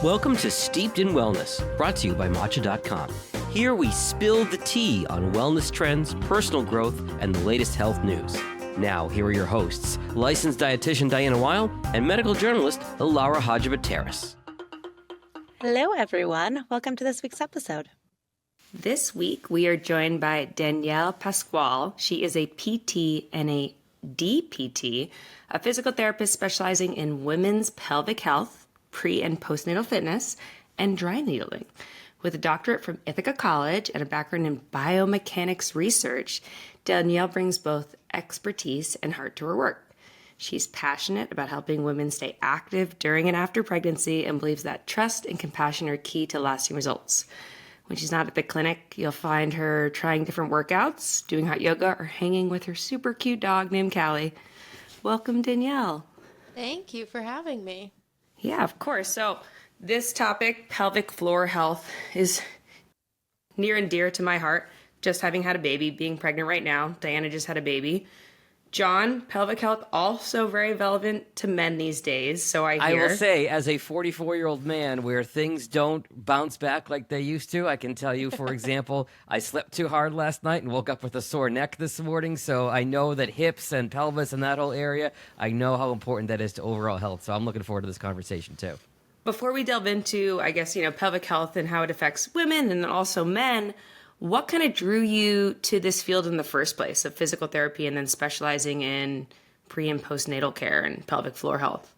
Welcome to Steeped in Wellness, brought to you by Matcha.com. Here we spill the tea on wellness trends, personal growth, and the latest health news. Now, here are your hosts, licensed dietitian Diana Weil and medical journalist Laura Hodgebateris. Hello, everyone. Welcome to this week's episode. This week, we are joined by Danielle Pasquale. She is a PT and a DPT, a physical therapist specializing in women's pelvic health, pre- and postnatal fitness, and dry needling. With a doctorate from Ithaca College and a background in biomechanics research, Danielle brings both expertise and heart to her work. She's passionate about helping women stay active during and after pregnancy and believes that trust and compassion are key to lasting results. When she's not at the clinic, you'll find her trying different workouts, doing hot yoga, or hanging with her super cute dog named Callie. Welcome, Danielle. Thank you for having me. Yeah, of course. So this topic, pelvic floor health, is near and dear to my heart. Just having had a baby, being pregnant right now. Diana just had a baby. John, pelvic health also very relevant to men these days, so I hear. I will say, as a 44-year-old man where things don't bounce back like they used to, I can tell you, for example, I slept too hard last night and woke up with a sore neck this morning, so I know that hips and pelvis and that whole area, I know how important that is to overall health, so I'm looking forward to this conversation too. Before we delve into, I guess, pelvic health and how it affects women and also men, what kind of drew you to this field in the first place of physical therapy and then specializing in pre- and postnatal care and pelvic floor health?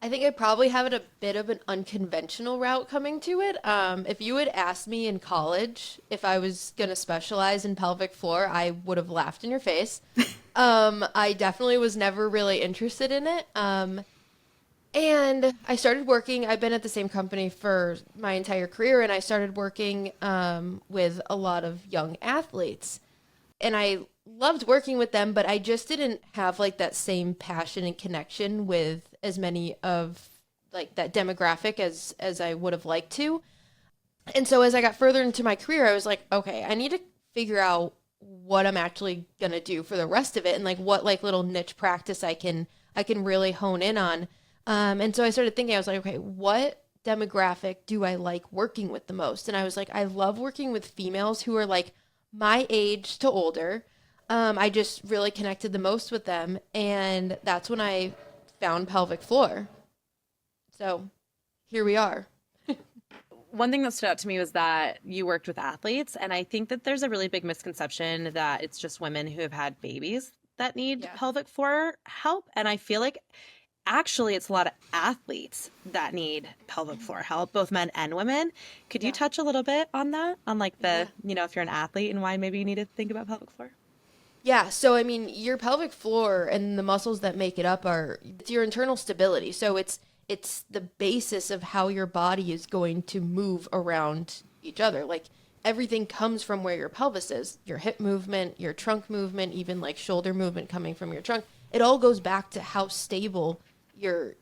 I think I probably have a bit of an unconventional route coming to it. If you had asked me in college if I was going to specialize in pelvic floor, I would have laughed in your face. I definitely was never really interested in it. And I started working, I've been at the same company for my entire career, and I started working with a lot of young athletes. And I loved working with them, but I just didn't have like that same passion and connection with as many of like that demographic as I would have liked to. And so as I got further into my career, I was like, okay, I need to figure out what I'm actually going to do for the rest of it and like what like little niche practice I can really hone in on. And so I started thinking, I was like, okay, what demographic do I like working with the most? And I was like, I love working with females who are like my age to older. I just really connected the most with them. And that's when I found pelvic floor. So here we are. One thing that stood out to me was that you worked with athletes, and I think that there's a really big misconception that it's just women who have had babies that need pelvic floor help. And I feel like actually, it's a lot of athletes that need pelvic floor help, both men and women. Could you touch a little bit on that? On like the, if you're an athlete and why maybe you need to think about pelvic floor? Yeah. So, I mean, your pelvic floor and the muscles that make it up it's your internal stability. So it's the basis of how your body is going to move around each other. Like everything comes from where your pelvis is, your hip movement, your trunk movement, even like shoulder movement coming from your trunk. It all goes back to how stable your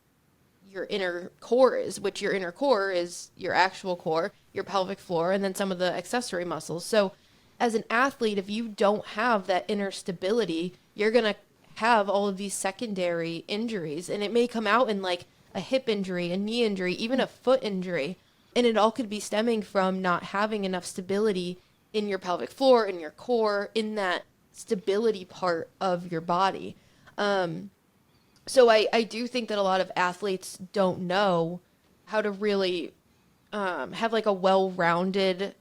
inner core is, which your inner core is your actual core, your pelvic floor, and then some of the accessory muscles. So as an athlete, if you don't have that inner stability, you're going to have all of these secondary injuries. And it may come out in like a hip injury, a knee injury, even a foot injury. And it all could be stemming from not having enough stability in your pelvic floor, in your core, in that stability part of your body. So I do think that a lot of athletes don't know how to really have like a well-rounded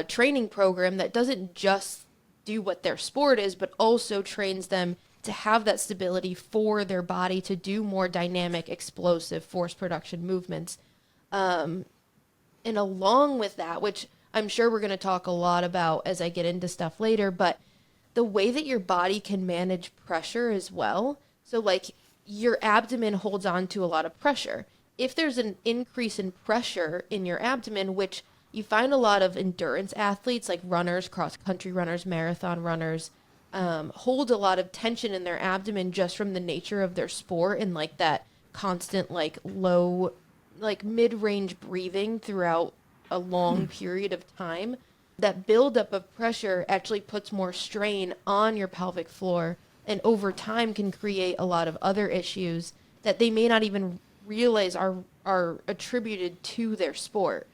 training program that doesn't just do what their sport is, but also trains them to have that stability for their body to do more dynamic, explosive force production movements. And along with that, which I'm sure we're going to talk a lot about as I get into stuff later, but the way that your body can manage pressure as well. So like your abdomen holds on to a lot of pressure. If there's an increase in pressure in your abdomen, which you find a lot of endurance athletes like runners, cross-country runners, marathon runners, hold a lot of tension in their abdomen just from the nature of their sport and like that constant like low, like mid-range breathing throughout a long period of time. That buildup of pressure actually puts more strain on your pelvic floor and over time can create a lot of other issues that they may not even realize are attributed to their sport.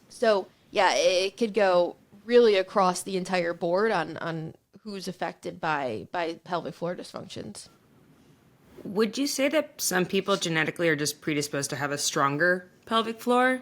So yeah, it could go really across the entire board on who's affected by pelvic floor dysfunctions. Would you say that some people genetically are just predisposed to have a stronger pelvic floor?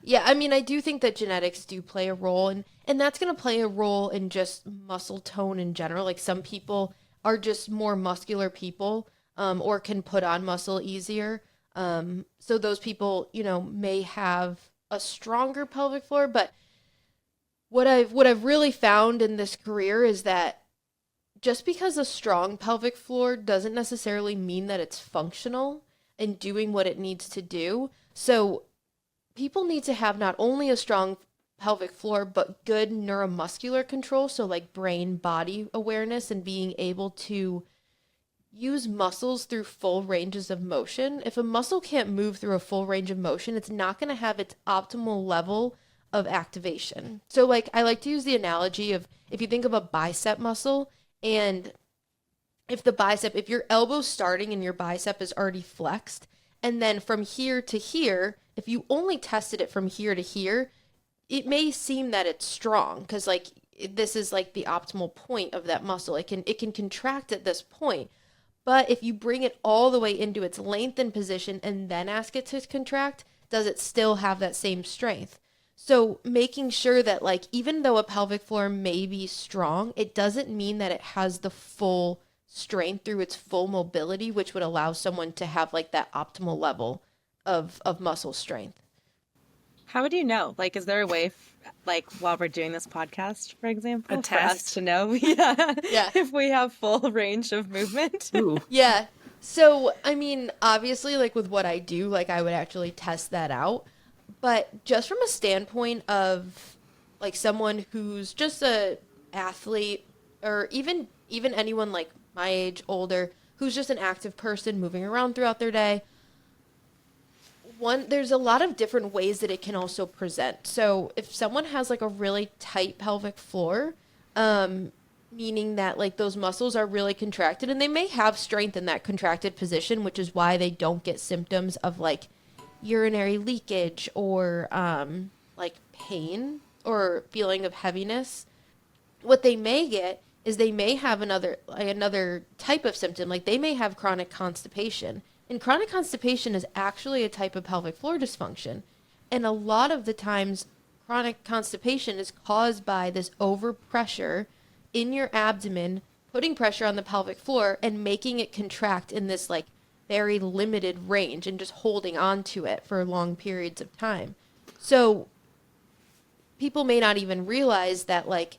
Yeah, I mean, I do think that genetics do play a role, and that's going to play a role in just muscle tone in general. Like some people are just more muscular people, or can put on muscle easier. So those people, may have a stronger pelvic floor. But what I've really found in this career is that just because a strong pelvic floor doesn't necessarily mean that it's functional and doing what it needs to do. So people need to have not only a strong pelvic floor, but good neuromuscular control. So like brain body awareness and being able to use muscles through full ranges of motion. If a muscle can't move through a full range of motion, it's not going to have its optimal level of activation. So like I like to use the analogy of if you think of a bicep muscle, and if your elbow's starting and your bicep is already flexed, and then from here to here, if you only tested it from here to here, it may seem that it's strong because like this is like the optimal point of that muscle. It can contract at this point. But if you bring it all the way into its lengthened position and then ask it to contract, does it still have that same strength? So making sure that like even though a pelvic floor may be strong, it doesn't mean that it has the full strength through its full mobility, which would allow someone to have like that optimal level of muscle strength. How would you know? Like, is there a way, like, while we're doing this podcast, for example, A for us test? to know, yeah, Yeah. if we have full range of movement? Ooh. Yeah. So, I mean, obviously, like with what I do, like I would actually test that out. But just from a standpoint of like someone who's just a athlete or even anyone like my age, older, who's just an active person moving around throughout their day, there's a lot of different ways that it can also present. So if someone has like a really tight pelvic floor, meaning that like those muscles are really contracted and they may have strength in that contracted position, which is why they don't get symptoms of like urinary leakage or like pain or feeling of heaviness. What they may get is they may have another type of symptom, like they may have chronic constipation. And chronic constipation is actually a type of pelvic floor dysfunction. And a lot of the times chronic constipation is caused by this overpressure in your abdomen, putting pressure on the pelvic floor and making it contract in this like very limited range and just holding on to it for long periods of time. So people may not even realize that like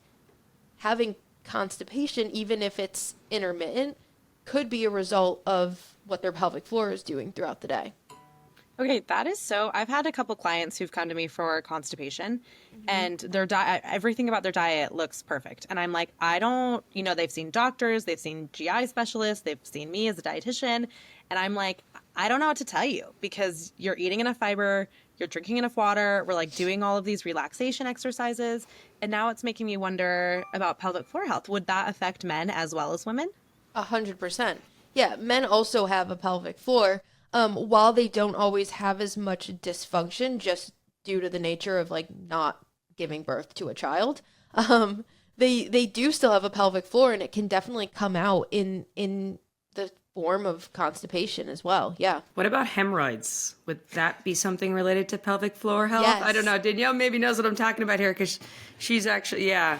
having constipation, even if it's intermittent, could be a result of what their pelvic floor is doing throughout the day. Okay, that is so. I've had a couple clients who've come to me for constipation, and their diet, everything about their diet looks perfect. And I'm like, I don't, they've seen doctors, they've seen GI specialists, they've seen me as a dietitian, and I'm like, I don't know what to tell you because you're eating enough fiber, you're drinking enough water, we're like doing all of these relaxation exercises, and now it's making me wonder about pelvic floor health. Would that affect men as well as women? 100%. Yeah, men also have a pelvic floor. While they don't always have as much dysfunction just due to the nature of like not giving birth to a child, they do still have a pelvic floor, and it can definitely come out in the form of constipation as well. Yeah. What about hemorrhoids? Would that be something related to pelvic floor health? Yes. I don't know. Danielle maybe knows what I'm talking about here because she's actually, yeah.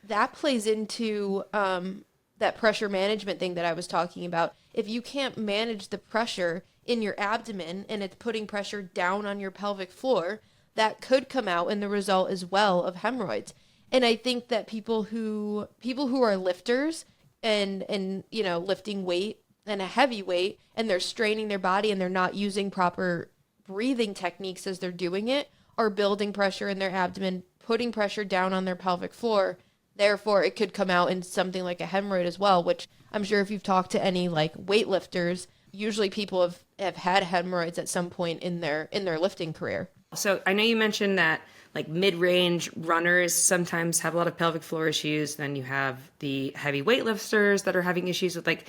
That plays into that pressure management thing that I was talking about. If you can't manage the pressure in your abdomen and it's putting pressure down on your pelvic floor, that could come out in the result as well of hemorrhoids. And I think that people who are lifters and lifting weight and a heavy weight, and they're straining their body and they're not using proper breathing techniques as they're doing it, are building pressure in their abdomen, putting pressure down on their pelvic floor. Therefore, it could come out in something like a hemorrhoid as well, which I'm sure if you've talked to any like weightlifters, usually people have had hemorrhoids at some point in their lifting career. So I know you mentioned that like mid-range runners sometimes have a lot of pelvic floor issues. Then you have the heavy weightlifters that are having issues with like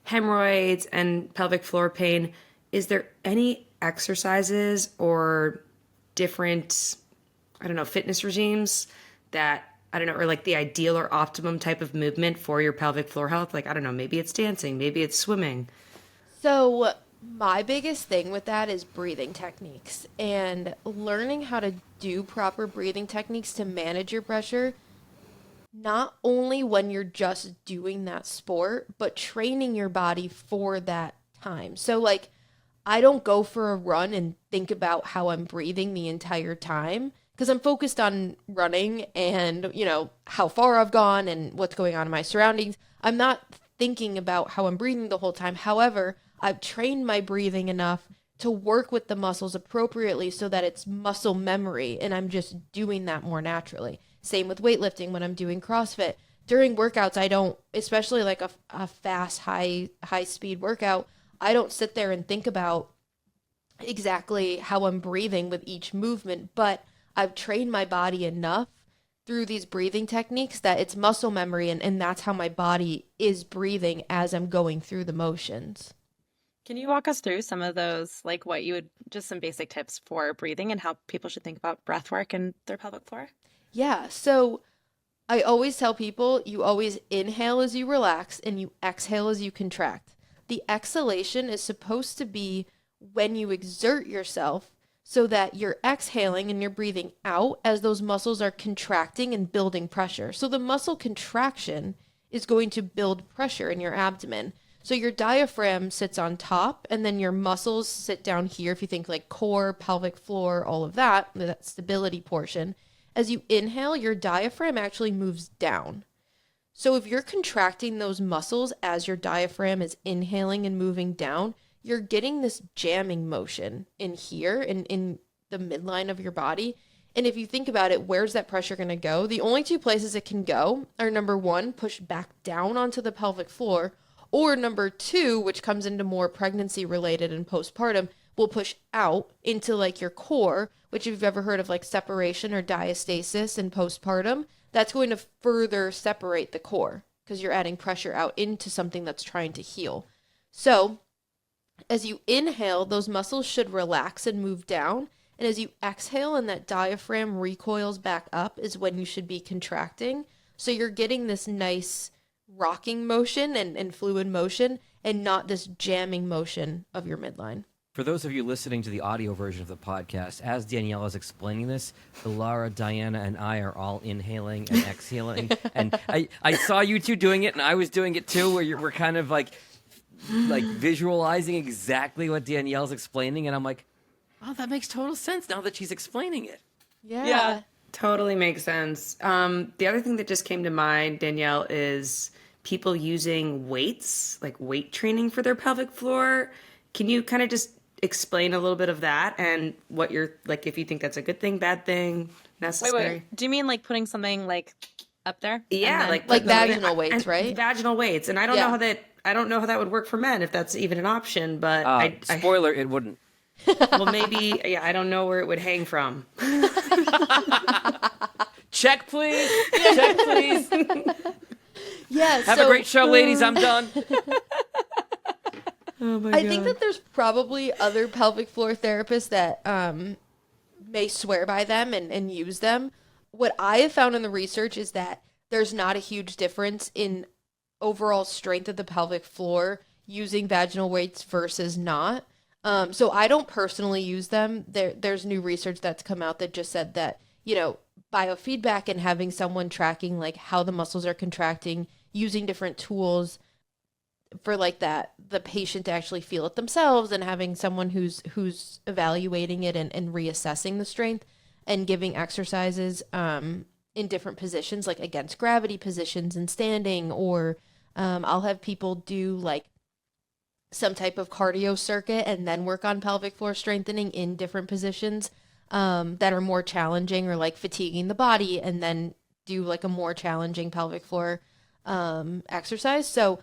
hemorrhoids and pelvic floor pain. is there any exercises or different, I don't know, fitness regimes that, I don't know, or like the ideal or optimum type of movement for your pelvic floor health? Like, I don't know, maybe it's dancing, maybe it's swimming. So, my biggest thing with that is breathing techniques and learning how to do proper breathing techniques to manage your pressure, not only when you're just doing that sport, but training your body for that time. So, like, I don't go for a run and think about how I'm breathing the entire time because I'm focused on running and, how far I've gone and what's going on in my surroundings. I'm not thinking about how I'm breathing the whole time. However, I've trained my breathing enough to work with the muscles appropriately so that it's muscle memory and I'm just doing that more naturally. Same with weightlifting when I'm doing CrossFit. During workouts, I don't, especially like a fast, high speed workout, I don't sit there and think about exactly how I'm breathing with each movement, but I've trained my body enough through these breathing techniques that it's muscle memory, and that's how my body is breathing as I'm going through the motions. Can you walk us through some of those, like what you would, just some basic tips for breathing and how people should think about breath work and their pelvic floor? Yeah, so I always tell people you always inhale as you relax and you exhale as you contract. The exhalation is supposed to be when you exert yourself so that you're exhaling and you're breathing out as those muscles are contracting and building pressure. So the muscle contraction is going to build pressure in your abdomen. So your diaphragm sits on top and then your muscles sit down here. If you think like core, pelvic floor, all of that stability portion. As you inhale, your diaphragm actually moves down. So if you're contracting those muscles as your diaphragm is inhaling and moving down, you're getting this jamming motion in here in the midline of your body. And if you think about it, where's that pressure going to go? The only two places it can go are number one, push back down onto the pelvic floor, or number two, which comes into more pregnancy related and postpartum, will push out into like your core, which if you've ever heard of like separation or diastasis in postpartum, that's going to further separate the core because you're adding pressure out into something that's trying to heal. So as you inhale, those muscles should relax and move down. And as you exhale and that diaphragm recoils back up is when you should be contracting. So you're getting this nice rocking motion and fluid motion and not this jamming motion of your midline. For those of you listening to the audio version of the podcast, as Danielle is explaining this, Laura, Diana, and I are all inhaling and exhaling. And I saw you two doing it, and I was doing it too, where we're kind of like visualizing exactly what Danielle's explaining. And I'm like, oh, that makes total sense now that she's explaining it. Yeah. Totally makes sense. The other thing that just came to mind, Danielle, is people using weights, like weight training for their pelvic floor. Can you kind of just explain a little bit of that and what you're like, if you think that's a good thing, bad thing, necessary? Wait. Do you mean like putting something like up there? Yeah, like vaginal weights, right? Vaginal weights. And I don't know how that would work for men, if that's even an option, but spoiler, it wouldn't. Well, maybe, yeah, I don't know where it would hang from. Check, please. Check, please. Yeah. Have a great show, ladies. I'm done. Oh my God. I think that there's probably other pelvic floor therapists that may swear by them and use them. What I have found in the research is that there's not a huge difference in overall strength of the pelvic floor using vaginal weights versus not. So I don't personally use them. There's new research that's come out that just said that, biofeedback and having someone tracking like how the muscles are contracting, using different tools for like that, the patient to actually feel it themselves and having someone who's evaluating it and reassessing the strength and giving exercises in different positions, like against gravity positions and standing, or I'll have people do like some type of cardio circuit and then work on pelvic floor strengthening in different positions that are more challenging or like fatiguing the body, and then do like a more challenging pelvic floor exercise. So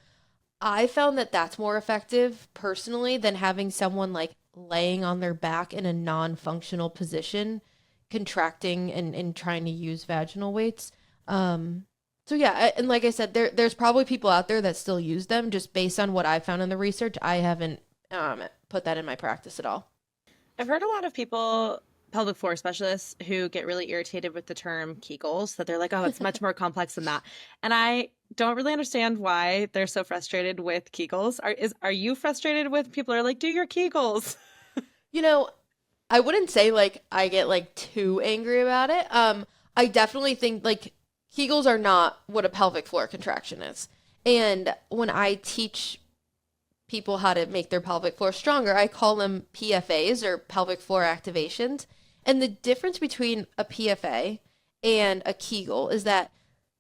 I found that that's more effective personally than having someone like laying on their back in a non-functional position, contracting and trying to use vaginal weights. So yeah, and like I said, there's probably people out there that still use them. Just based on what I found in the research, I haven't put that in my practice at all. I've heard a lot of people, pelvic floor specialists, who get really irritated with the term Kegels, that they're like, oh, it's much more complex than that. And I don't really understand why they're so frustrated with Kegels. Are you frustrated with people who are like, do your Kegels? You know, I wouldn't say like I get like too angry about it. I definitely think like Kegels are not what a pelvic floor contraction is. And when I teach people how to make their pelvic floor stronger, I call them PFAs or pelvic floor activations. And the difference between a PFA and a Kegel is that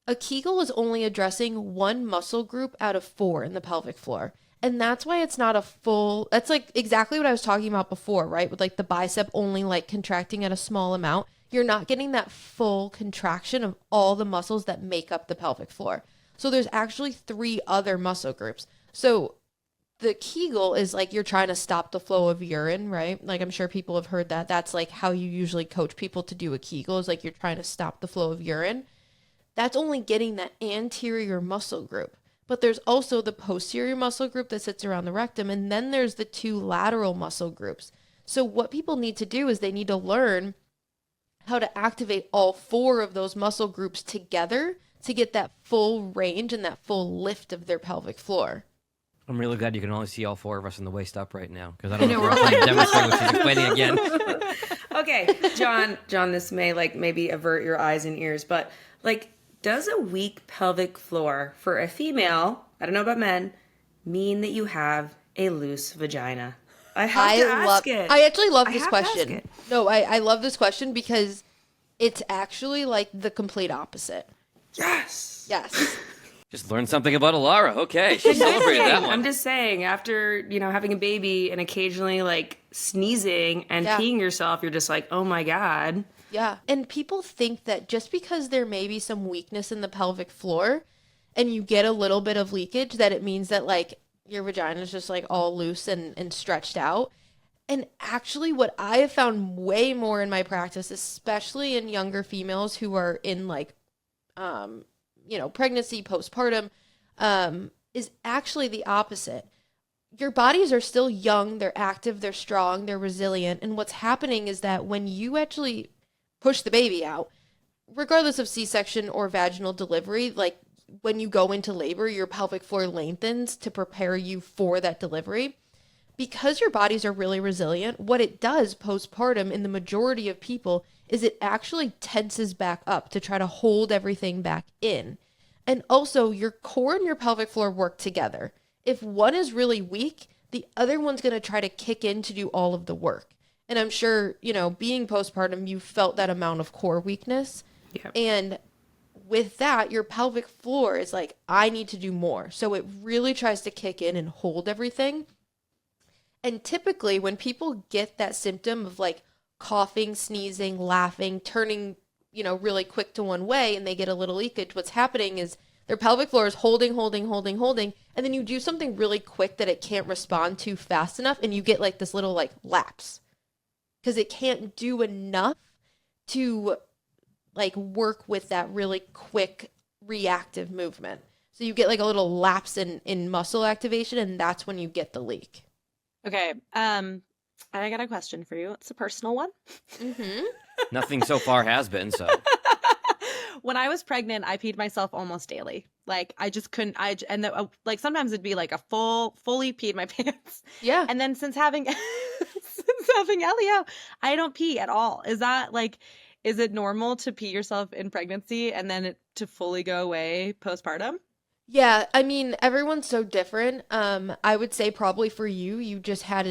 a Kegel is only addressing one muscle group out of 4 in the pelvic floor. And that's why it's not a full, that's like exactly what I was talking about before, right? With like the bicep only like contracting at a small amount. You're not getting that full contraction of all the muscles that make up the pelvic floor. So there's actually 3 other muscle groups. So the Kegel is like you're trying to stop the flow of urine, right? Like I'm sure people have heard that. That's like how you usually coach people to do a Kegel, is like you're trying to stop the flow of urine. That's only getting that anterior muscle group. But there's also the posterior muscle group that sits around the rectum, and then there's the 2 lateral muscle groups. So what people need to do is they need to learn how to activate all 4 of those muscle groups together to get that full range and that full lift of their pelvic floor. I'm really glad you can only see all 4 of us in the waist up right now, because I don't know if we're trying to demonstrate what she's explaining again. Okay, John, this may like maybe avert your eyes and ears, but like, does a weak pelvic floor for a female, I don't know about men, mean that you have a loose vagina? I ask it. I actually love this have to question. ask it. No, I love this question because it's actually like the complete opposite. Yes. Yes. Just learned something about Alara. Okay, she celebrated that one. I'm just saying, after, having a baby and occasionally like sneezing and peeing yourself, you're just like, oh my God. Yeah. And people think that just because there may be some weakness in the pelvic floor and you get a little bit of leakage, that it means that like your vagina is just like all loose and stretched out. And actually what I have found way more in my practice, especially in younger females who are in like, pregnancy, postpartum, is actually the opposite. Your bodies are still young, they're active, they're strong, they're resilient. And what's happening is that when you actually push the baby out, regardless of C-section or vaginal delivery, like when you go into labor, your pelvic floor lengthens to prepare you for that delivery. Because your bodies are really resilient, what it does postpartum in the majority of people is it actually tenses back up to try to hold everything back in. And also your core and your pelvic floor work together. If one is really weak, the other one's going to try to kick in to do all of the work. And I'm sure, being postpartum, you felt that amount of core weakness. Yep. And with that, your pelvic floor is like, I need to do more. So it really tries to kick in and hold everything. And typically when people get that symptom of like coughing, sneezing, laughing, turning, really quick to one way and they get a little leakage, what's happening is their pelvic floor is holding. And then you do something really quick that it can't respond to fast enough. And you get like this little like lapse because it can't do enough to like work with that really quick reactive movement. So you get like a little lapse in muscle activation, and that's when you get the leak. Okay. I got a question for you. It's a personal one. Mm-hmm. Nothing so far has been, so. When I was pregnant, I peed myself almost daily. Like I just couldn't. Like sometimes it'd be like a fully peed my pants. Yeah. And then since having Elio, I don't pee at all. Is that like, is it normal to pee yourself in pregnancy and then it to fully go away postpartum? Yeah, I mean, everyone's so different. I would say probably for you, you just had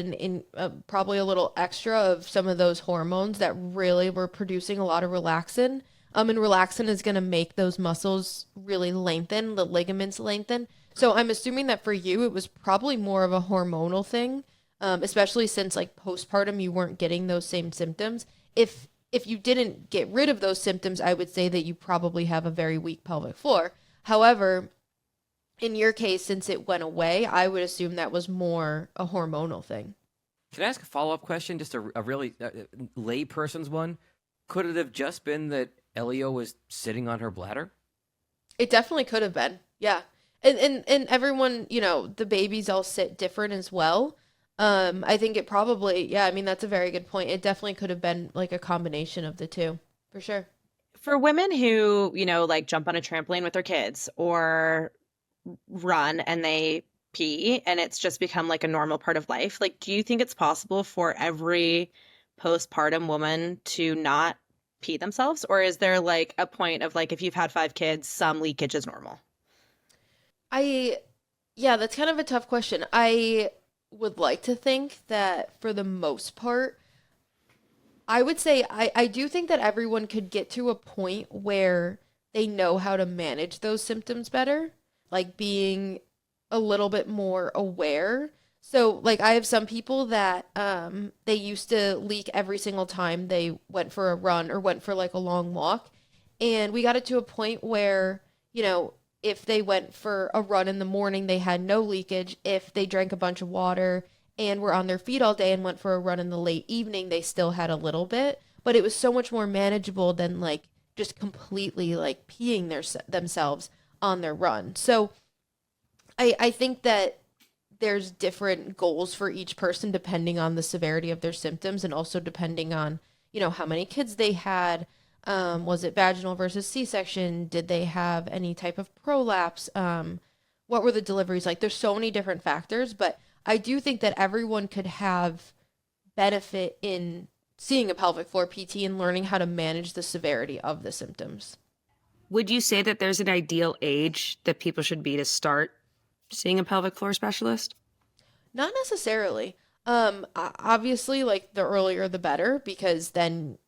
probably a little extra of some of those hormones that really were producing a lot of relaxin. And relaxin is going to make those muscles really lengthen, the ligaments lengthen. So I'm assuming that for you, it was probably more of a hormonal thing, especially since like postpartum, you weren't getting those same symptoms. If you didn't get rid of those symptoms, I would say that you probably have a very weak pelvic floor. However, in your case, since it went away, I would assume that was more a hormonal thing. Can I ask a follow-up question? Just a really lay person's one. Could it have just been that Elio was sitting on her bladder? It definitely could have been. Yeah. And everyone, the babies all sit different as well. I think it probably, yeah, I mean, that's a very good point. It definitely could have been like a combination of the two, for sure. For women who, like jump on a trampoline with their kids or run and they pee and it's just become like a normal part of life, like, do you think it's possible for every postpartum woman to not pee themselves? Or is there like a point of like, if you've had 5 kids, some leakage is normal? I, yeah, that's kind of a tough question. I would like to think that for the most part, I would say I do think that everyone could get to a point where they know how to manage those symptoms better, like being a little bit more aware. So, like, I have some people that they used to leak every single time they went for a run or went for like a long walk. And we got it to a point where, if they went for a run in the morning, they had no leakage. If they drank a bunch of water and were on their feet all day and went for a run in the late evening, they still had a little bit. But it was so much more manageable than like just completely like peeing themselves on their run. So I think that there's different goals for each person depending on the severity of their symptoms and also depending on, how many kids they had. Was it vaginal versus C-section? Did they have any type of prolapse? What were the deliveries like? There's so many different factors, but I do think that everyone could have benefit in seeing a pelvic floor PT and learning how to manage the severity of the symptoms. Would you say that there's an ideal age that people should be to start seeing a pelvic floor specialist? Not necessarily. Obviously, like the earlier the better, because then,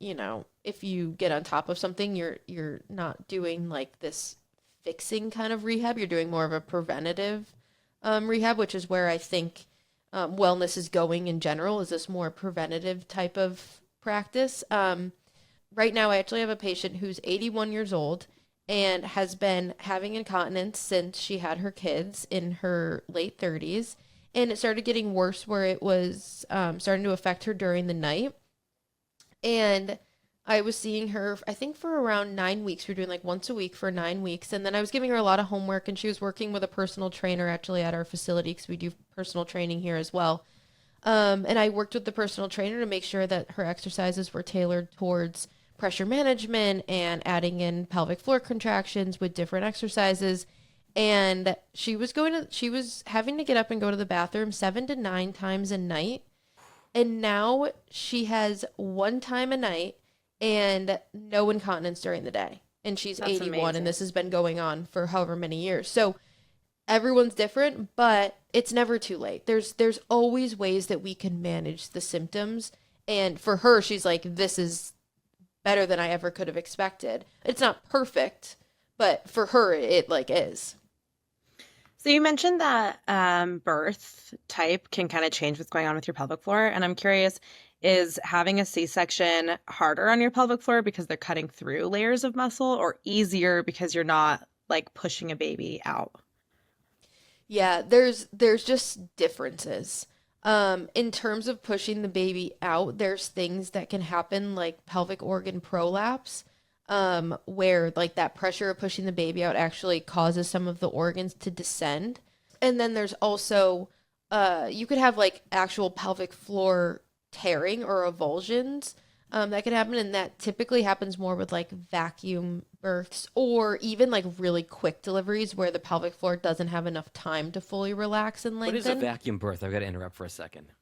if you get on top of something, you're not doing like this fixing kind of rehab. You're doing more of a preventative rehab, which is where I think wellness is going in general, is this more preventative type of practice. Right now, I actually have a patient who's 81 years old and has been having incontinence since she had her kids in her late 30s. And it started getting worse where it was starting to affect her during the night. And I was seeing her, I think, for around 9 weeks. We were doing like once a week for 9 weeks. And then I was giving her a lot of homework, and she was working with a personal trainer actually at our facility because we do personal training here as well. And I worked with the personal trainer to make sure that her exercises were tailored towards pressure management and adding in pelvic floor contractions with different exercises. And she was having to get up and go to the bathroom 7 to 9 times a night. And now she has 1 time a night and no incontinence during the day. And she's That's 81, amazing. and this has been going on for however many years. So everyone's different, but it's never too late. There's always ways that we can manage the symptoms. And for her, she's like, this is better than I ever could have expected. It's not perfect, but for her, it like is. So you mentioned that birth type can kind of change what's going on with your pelvic floor. And I'm curious, is having a C-section harder on your pelvic floor because they're cutting through layers of muscle, or easier because you're not like pushing a baby out? Yeah, there's just differences. In terms of pushing the baby out, there's things that can happen like pelvic organ prolapse, where like that pressure of pushing the baby out actually causes some of the organs to descend. And then there's also, you could have like actual pelvic floor tearing or avulsions, that could happen. And that typically happens more with like vacuum births or even like really quick deliveries where the pelvic floor doesn't have enough time to fully relax and What is a lengthen. vacuum birth? I've got to interrupt for a second.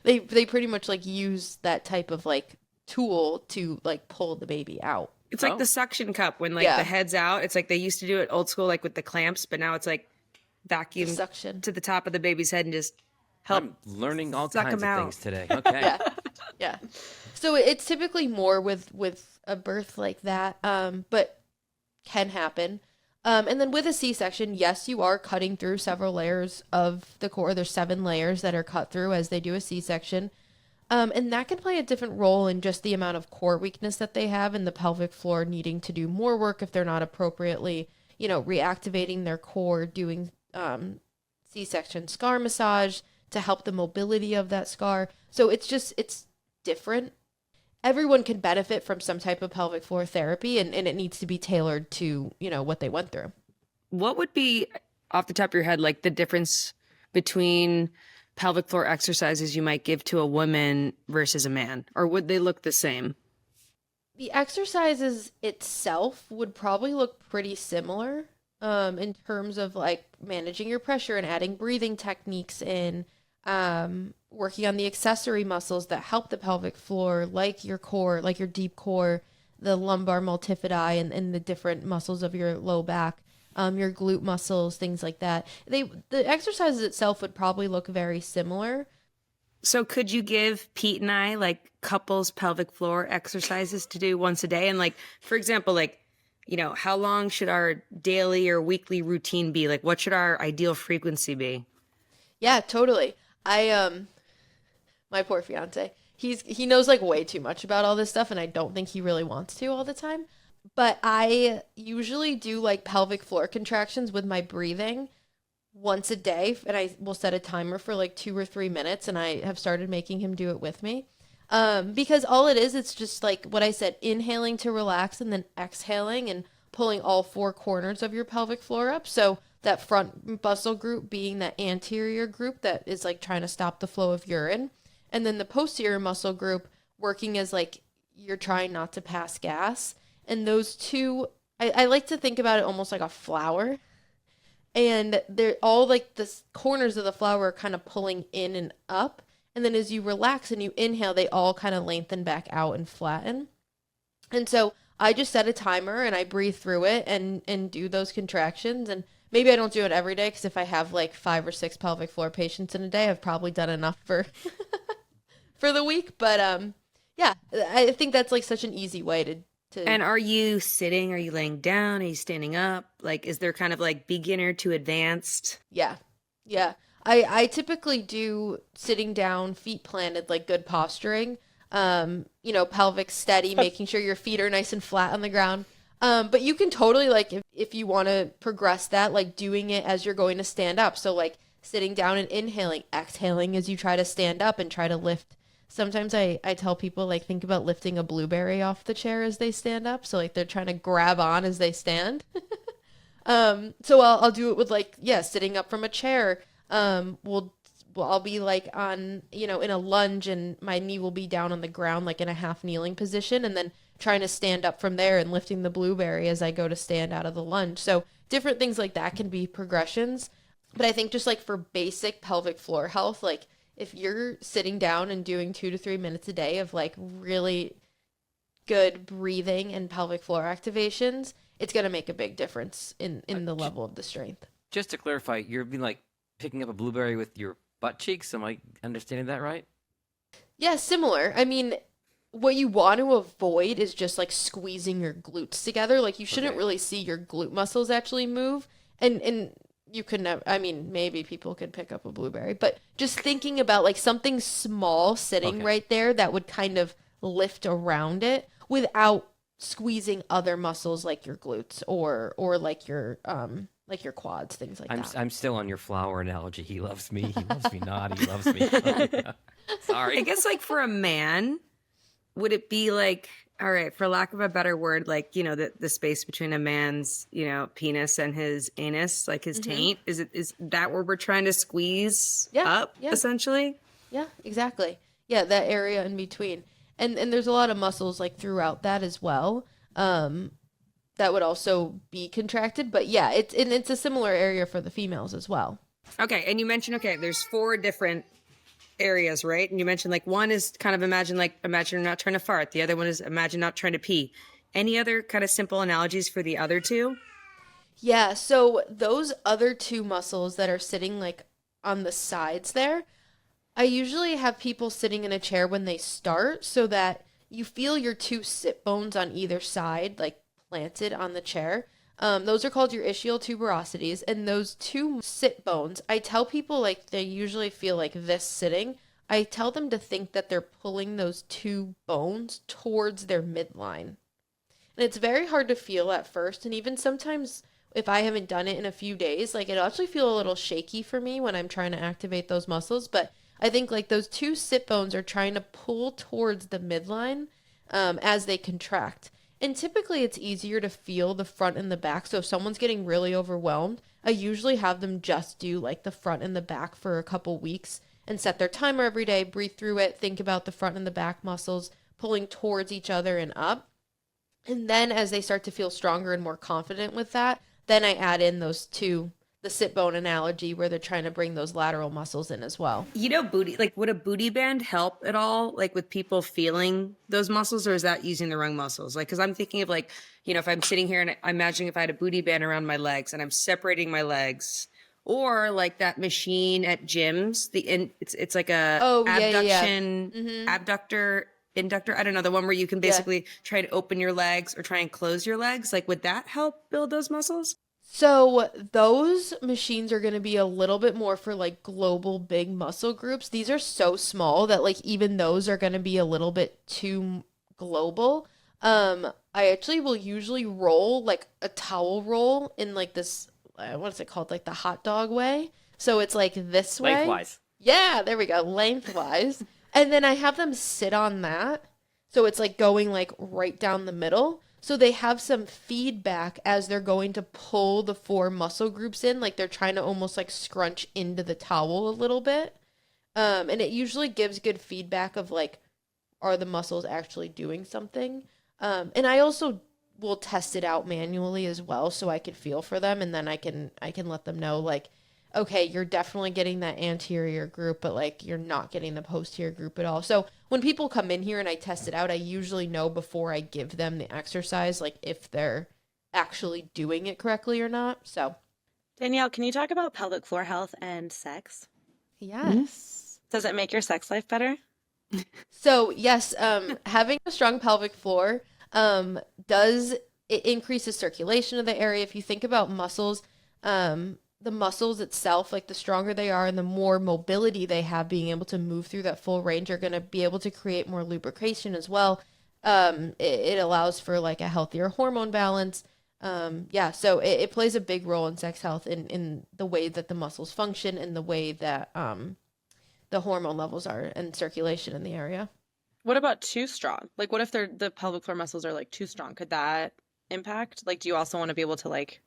They pretty much like use that type of like tool to like pull the baby out. It's like Oh. the suction cup when like Yeah. the head's out. It's like they used to do it old school, like with the clamps, but now it's like vacuum Suction. to the top of the baby's head and just help. I'm learning all suck kinds 'em of out. things today. Okay. Yeah. Yeah. So it's typically more with a birth like that, but can happen. And then with a C-section, yes, you are cutting through several layers of the core. There's 7 layers that are cut through as they do a C-section. And that can play a different role in just the amount of core weakness that they have and the pelvic floor needing to do more work if they're not appropriately, reactivating their core, doing C-section scar massage to help the mobility of that scar. So it's different. Everyone can benefit from some type of pelvic floor therapy, and it needs to be tailored to, what they went through. What would be, off the top of your head, like the difference between pelvic floor exercises you might give to a woman versus a man? Or would they look the same? The exercises itself would probably look pretty similar in terms of like managing your pressure and adding breathing techniques in, working on the accessory muscles that help the pelvic floor, like your core, like your deep core, the lumbar multifidi, and the different muscles of your low back, your glute muscles, things like that. The exercises itself would probably look very similar. So could you give Pete and I like couples pelvic floor exercises to do once a day? And like, for example, like, you know, how long should our daily or weekly routine be? Like, what should our ideal frequency be? Yeah, totally. My poor fiance, he knows like way too much about all this stuff, and I don't think he really wants to all the time. But I usually do like pelvic floor contractions with my breathing once a day, and I will set a timer for like 2 or 3 minutes, and I have started making him do it with me. Because all it is, it's just like what I said, inhaling to relax and then exhaling and pulling all 4 corners of your pelvic floor up. So that front muscle group being that anterior group that is like trying to stop the flow of urine. And then the posterior muscle group working as like you're trying not to pass gas. And those two, I like to think about it almost like a flower. And they're all like the corners of the flower are kind of pulling in and up. And then as you relax and you inhale, they all kind of lengthen back out and flatten. And so I just set a timer and I breathe through it and do those contractions. And maybe I don't do it every day, because if I have like 5 or 6 pelvic floor patients in a day, I've probably done enough for for the week. But yeah, I think that's like such an easy way to. And are you sitting? Are you laying down? Are you standing up? Like, is there kind of like beginner to advanced? Yeah. Yeah. I typically do sitting down, feet planted, like good posturing. You know, pelvic steady, making sure your feet are nice and flat on the ground. But you can totally like, if you want to progress that, like doing it as you're going to stand up. So like sitting down and inhaling, exhaling as you try to stand up and try to lift. Sometimes I tell people like think about lifting a blueberry off the chair as they stand up. So like they're trying to grab on as they stand. So I'll do it with like, yeah, sitting up from a chair. I'll be like on, you know, in a lunge, and my knee will be down on the ground, like in a half kneeling position, and then trying to stand up from there and lifting the blueberry as I go to stand out of the lunge. So different things like that can be progressions. But I think just like for basic pelvic floor health, like if you're sitting down and doing 2 to 3 minutes a day of like really good breathing and pelvic floor activations, it's going to make a big difference in the level of the strength. Just to clarify, you're being like picking up a blueberry with your butt cheeks. Am I understanding that right? Yeah, similar. I mean, what you want to avoid is just like squeezing your glutes together. Like you shouldn't really see your glute muscles actually move. And you could never, I mean, maybe people could pick up a blueberry, but just thinking about like something small sitting right there that would kind of lift around it without squeezing other muscles like your glutes or like your quads, things like that. I'm still on your flower analogy. He loves me. He loves me not. He loves me. Sorry. I guess like for a man, would it be like, all right, for lack of a better word, like, you know, the space between a man's, you know, penis and his anus, like his taint, is that where we're trying to squeeze up essentially? Yeah, exactly. Yeah, that area in between. And there's a lot of muscles like throughout that as well. That would also be contracted, but yeah, it's a similar area for the females as well. Okay, and you mentioned there's 4 different areas, right? And you mentioned like one is kind of imagine you're not trying to fart. The other one is imagine not trying to pee. Any other kind of simple analogies for the other 2? Yeah, so those other 2 muscles that are sitting like on the sides there, I usually have people sitting in a chair when they start so that you feel your 2 sit bones on either side like planted on the chair. Those are called your ischial tuberosities, and those 2 sit bones, I tell people like they usually feel like this sitting. I tell them to think that they're pulling those 2 bones towards their midline. And it's very hard to feel at first, and even sometimes if I haven't done it in a few days, like it'll actually feel a little shaky for me when I'm trying to activate those muscles. But I think like those 2 sit bones are trying to pull towards the midline as they contract. And typically it's easier to feel the front and the back. So if someone's getting really overwhelmed, I usually have them just do like the front and the back for a couple weeks and set their timer every day, breathe through it, think about the front and the back muscles pulling towards each other and up. And then as they start to feel stronger and more confident with that, then I add in those two, the sit bone analogy where they're trying to bring those lateral muscles in as well. You know, would a booty band help at all? Like with people feeling those muscles, or is that using the wrong muscles? Like, cause I'm thinking of like, you know, if I'm sitting here and I'm imagining if I had a booty band around my legs and I'm separating my legs, or like that machine at gyms, it's like a abduction, abductor, inductor. I don't know, the one where you can basically try to open your legs or try and close your legs. Like, would that help build those muscles? So those machines are going to be a little bit more for like global big muscle groups. These are so small that like even those are going to be a little bit too global. I actually will usually roll like a towel roll in like this, what is it called? Like the hot dog way. So it's like this way. Lengthwise. Yeah, there we go. Lengthwise. And then I have them sit on that. So it's like going like right down the middle. So they have some feedback as they're going to pull the four muscle groups in, like they're trying to almost like scrunch into the towel a little bit. And it usually gives good feedback of like, are the muscles actually doing something? And I also will test it out manually as well, so I can feel for them, and then I can let them know like, okay, you're definitely getting that anterior group, but like you're not getting the posterior group at all. So when people come in here and I test it out, I usually know before I give them the exercise, like if they're actually doing it correctly or not. So Danielle, can you talk about pelvic floor health and sex? yes. Does it make your sex life better? So yes, having a strong pelvic floor does it increases circulation of the area. If you think about muscles, the muscles itself, like the stronger they are and the more mobility they have, being able to move through that full range, are going to be able to create more lubrication as well. It allows for like a healthier hormone balance. So it plays a big role in sex health in the way that the muscles function and the way that the hormone levels are and circulation in the area. What about too strong? Like what if the pelvic floor muscles are like too strong? Could that impact? Like, do you also want to be able to like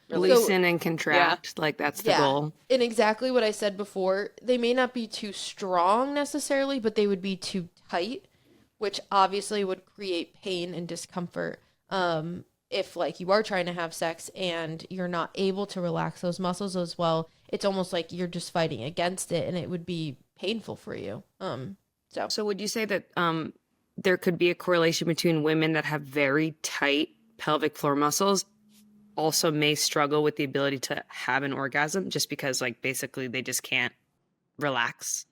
loosen and contract, like that's the goal. And exactly what I said before, they may not be too strong necessarily, but they would be too tight, which obviously would create pain and discomfort. If like you are trying to have sex and you're not able to relax those muscles as well, it's almost like you're just fighting against it and it would be painful for you. So would you say that there could be a correlation between women that have very tight pelvic floor muscles also may struggle with the ability to have an orgasm just because like basically they just can't relax?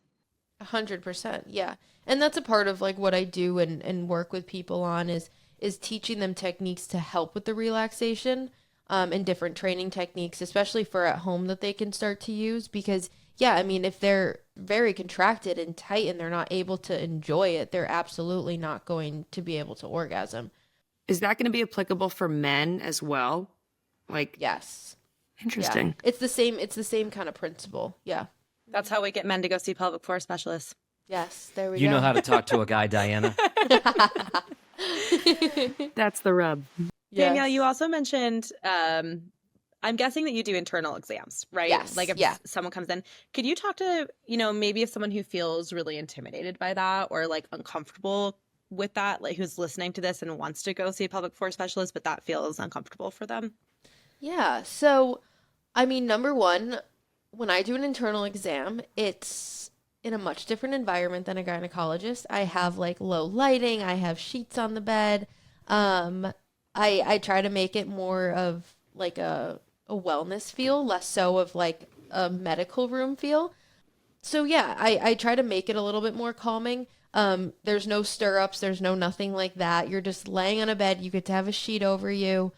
100%. Yeah. And that's a part of like what I do and work with people on is teaching them techniques to help with the relaxation, and different training techniques, especially for at home, that they can start to use. Because yeah, I mean, if they're very contracted and tight and they're not able to enjoy it, they're absolutely not going to be able to orgasm. Is that going to be applicable for men as well? Like, yes. Interesting. Yeah. It's the same kind of principle. Yeah. That's how we get men to go see pelvic floor specialists. Yes, there we go. You know how to talk to a guy, Diana. That's the rub. Yes. Danielle, you also mentioned, I'm guessing that you do internal exams, right? Yes. Like if someone comes in, could you talk to, maybe if someone who feels really intimidated by that or like uncomfortable with that, like who's listening to this and wants to go see a pelvic floor specialist, but that feels uncomfortable for them? Yeah. So, I mean, number one, when I do an internal exam, it's in a much different environment than a gynecologist. I have like low lighting. I have sheets on the bed. I try to make it more of like a wellness feel, less so of like a medical room feel. So yeah, I try to make it a little bit more calming. There's no stirrups. There's no nothing like that. You're just laying on a bed. You get to have a sheet over you.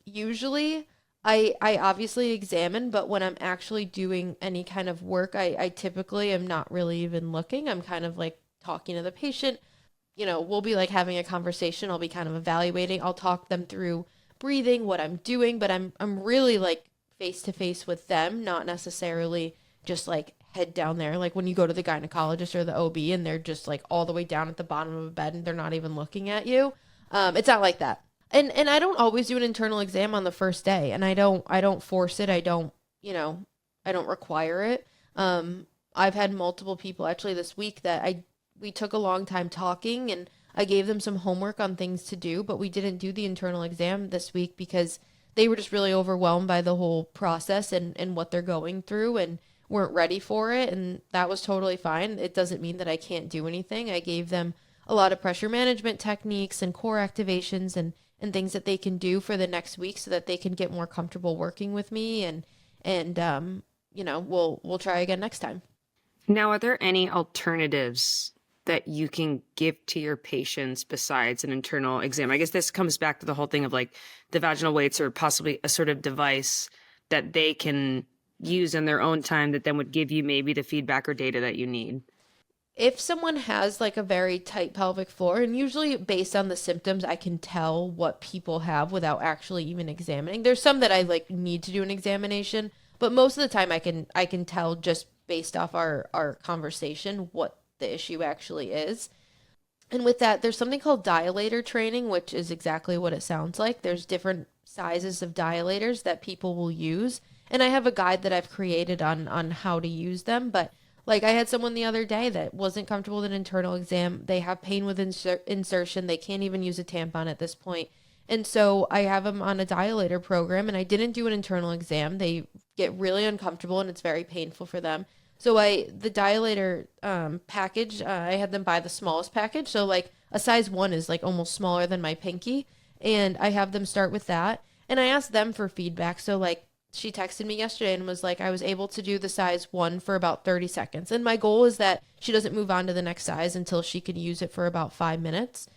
Usually I obviously examine, but when I'm actually doing any kind of work, I typically am not really even looking. I'm kind of like talking to the patient. We'll be like having a conversation. I'll be kind of evaluating. I'll talk them through breathing, what I'm doing, but I'm really like face to face with them, not necessarily just like head down there. Like when you go to the gynecologist or the OB and they're just like all the way down at the bottom of a bed and they're not even looking at you. It's not like that. And I don't always do an internal exam on the first day, and I don't force it. I don't require it. I've had multiple people actually this week that we took a long time talking, and I gave them some homework on things to do, but we didn't do the internal exam this week because they were just really overwhelmed by the whole process and what they're going through and weren't ready for it. And that was totally fine. It doesn't mean that I can't do anything. I gave them a lot of pressure management techniques and core activations and things that they can do for the next week so that they can get more comfortable working with me. And we'll try again next time. Now, are there any alternatives that you can give to your patients besides an internal exam? I guess this comes back to the whole thing of like the vaginal weights or possibly a sort of device that they can use in their own time that then would give you maybe the feedback or data that you need. If someone has like a very tight pelvic floor, and usually based on the symptoms, I can tell what people have without actually even examining. There's some that I like need to do an examination, but most of the time I can tell just based off our conversation what the issue actually is. And with that, there's something called dilator training, which is exactly what it sounds like. There's different sizes of dilators that people will use. And I have a guide that I've created on how to use them. But like I had someone the other day that wasn't comfortable with an internal exam. They have pain with insertion. They can't even use a tampon at this point. And so I have them on a dilator program, and I didn't do an internal exam. They get really uncomfortable and it's very painful for them. So the dilator package, I had them buy the smallest package. So like a size 1 is like almost smaller than my pinky. And I have them start with that. And I asked them for feedback. So like she texted me yesterday and was like, I was able to do the size 1 for about 30 seconds. And my goal is that she doesn't move on to the next size until she can use it for about 5 minutes.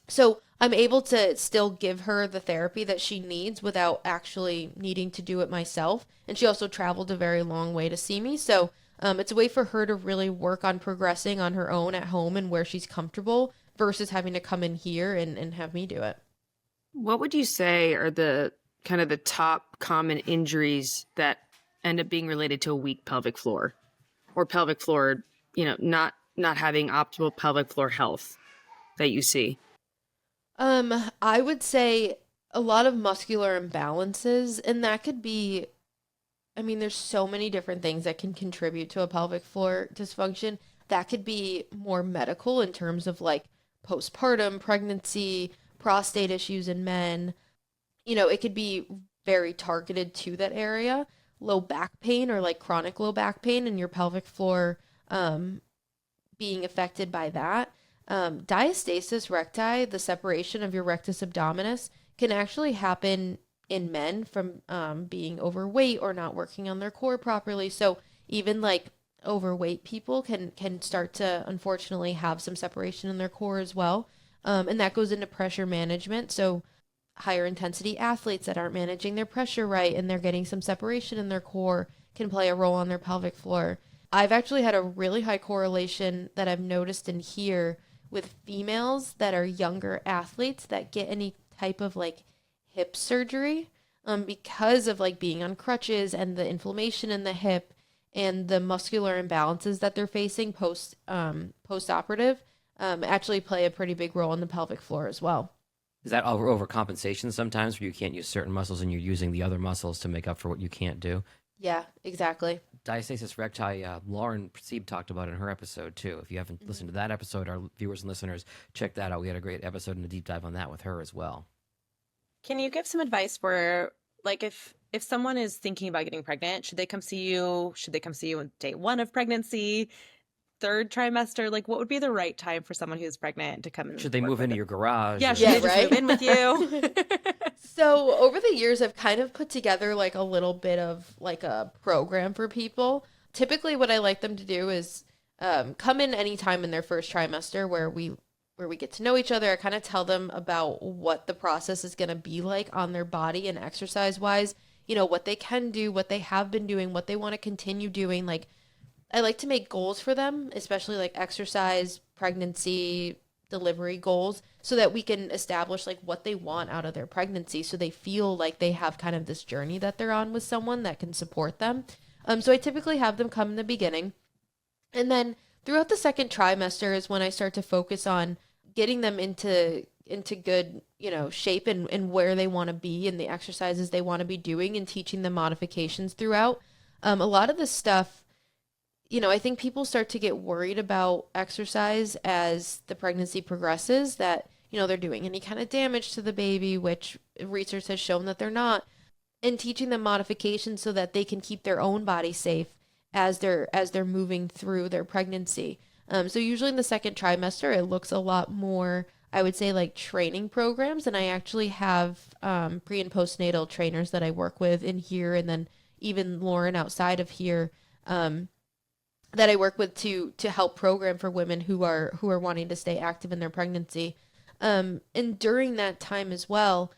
So I'm able to still give her the therapy that she needs without actually needing to do it myself. And she also traveled a very long way to see me. So it's a way for her to really work on progressing on her own at home and where she's comfortable versus having to come in here and have me do it. What would you say are the kind of the top common injuries that end up being related to a weak pelvic floor or pelvic floor, not having optimal pelvic floor health that you see? I would say a lot of muscular imbalances, and that could be, there's so many different things that can contribute to a pelvic floor dysfunction. That could be more medical in terms of like postpartum, pregnancy, prostate issues in men. It could be very targeted to that area. Low back pain or like chronic low back pain and your pelvic floor being affected by that. Diastasis recti, the separation of your rectus abdominis, can actually happen in men from being overweight or not working on their core properly. So even like overweight people can start to unfortunately have some separation in their core as well. And that goes into pressure management. So higher intensity athletes that aren't managing their pressure right and they're getting some separation in their core can play a role on their pelvic floor. I've actually had a really high correlation that I've noticed in here with females that are younger athletes that get any type of like hip surgery because of like being on crutches and the inflammation in the hip and the muscular imbalances that they're facing post-operative actually play a pretty big role in the pelvic floor as well. Is that overcompensation sometimes where you can't use certain muscles and you're using the other muscles to make up for what you can't do? Yeah, exactly. Diastasis recti, Lauren Sieb talked about in her episode too. If you haven't listened to that episode, our viewers and listeners, check that out. We had a great episode and a deep dive on that with her as well. Can you give some advice for, like, if someone is thinking about getting pregnant, should they come see you? Should they come see you on day 1 of pregnancy, 3rd trimester? Like, what would be the right time for someone who's pregnant to come in? Should they move into your garage? Yeah, should they just move in with you? So over the years, I've kind of put together like a little bit of like a program for people. Typically what I like them to do is come in anytime in their first trimester where we get to know each other. I kind of tell them about what the process is going to be like on their body and exercise wise, what they can do, what they have been doing, what they want to continue doing. Like I like to make goals for them, especially like exercise, pregnancy, delivery goals, so that we can establish like what they want out of their pregnancy so they feel like they have kind of this journey that they're on with someone that can support them. So I typically have them come in the beginning, and then throughout the 2nd trimester is when I start to focus on getting them into good, shape and where they want to be and the exercises they want to be doing and teaching them modifications throughout. A lot of this stuff I think people start to get worried about exercise as the pregnancy progresses, that, they're doing any kind of damage to the baby, which research has shown that they're not, and teaching them modifications so that they can keep their own body safe as they're moving through their pregnancy. So usually in the second trimester, it looks a lot more, I would say, like training programs. And I actually have pre and postnatal trainers that I work with in here, and then even Lauren outside of here, that I work with to help program for women who are wanting to stay active in their pregnancy. And during that time as well,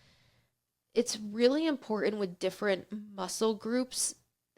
it's really important with different muscle groups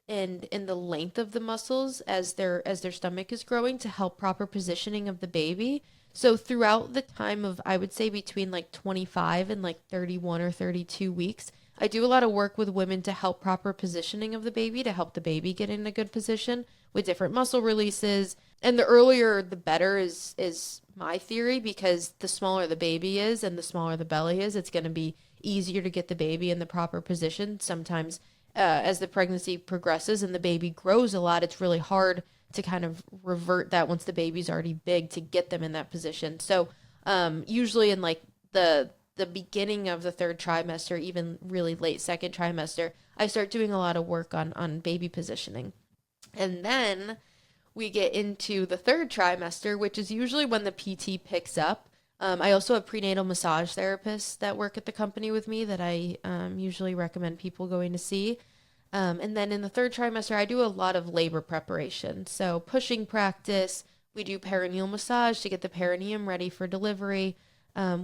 and the length of the muscles as their stomach is growing to help proper positioning of the baby. So throughout the time of, I would say, between like 25 and like 31 or 32 weeks, I do a lot of work with women to help proper positioning of the baby, to help the baby get in a good position with different muscle releases. And the earlier the better is my theory, because the smaller the baby is and the smaller the belly is, it's going to be easier to get the baby in the proper position. Sometimes as the pregnancy progresses and the baby grows a lot, it's really hard to kind of revert that once the baby's already big, to get them in that position. So usually in like the beginning of the third trimester, even really late second trimester, I start doing a lot of work on baby positioning. And then we get into the third trimester, which is usually when the PT picks up. I also have prenatal massage therapists that work at the company with me that I usually recommend people going to see. And then in the third trimester, I do a lot of labor preparation. So pushing practice, we do perineal massage to get the perineum ready for delivery.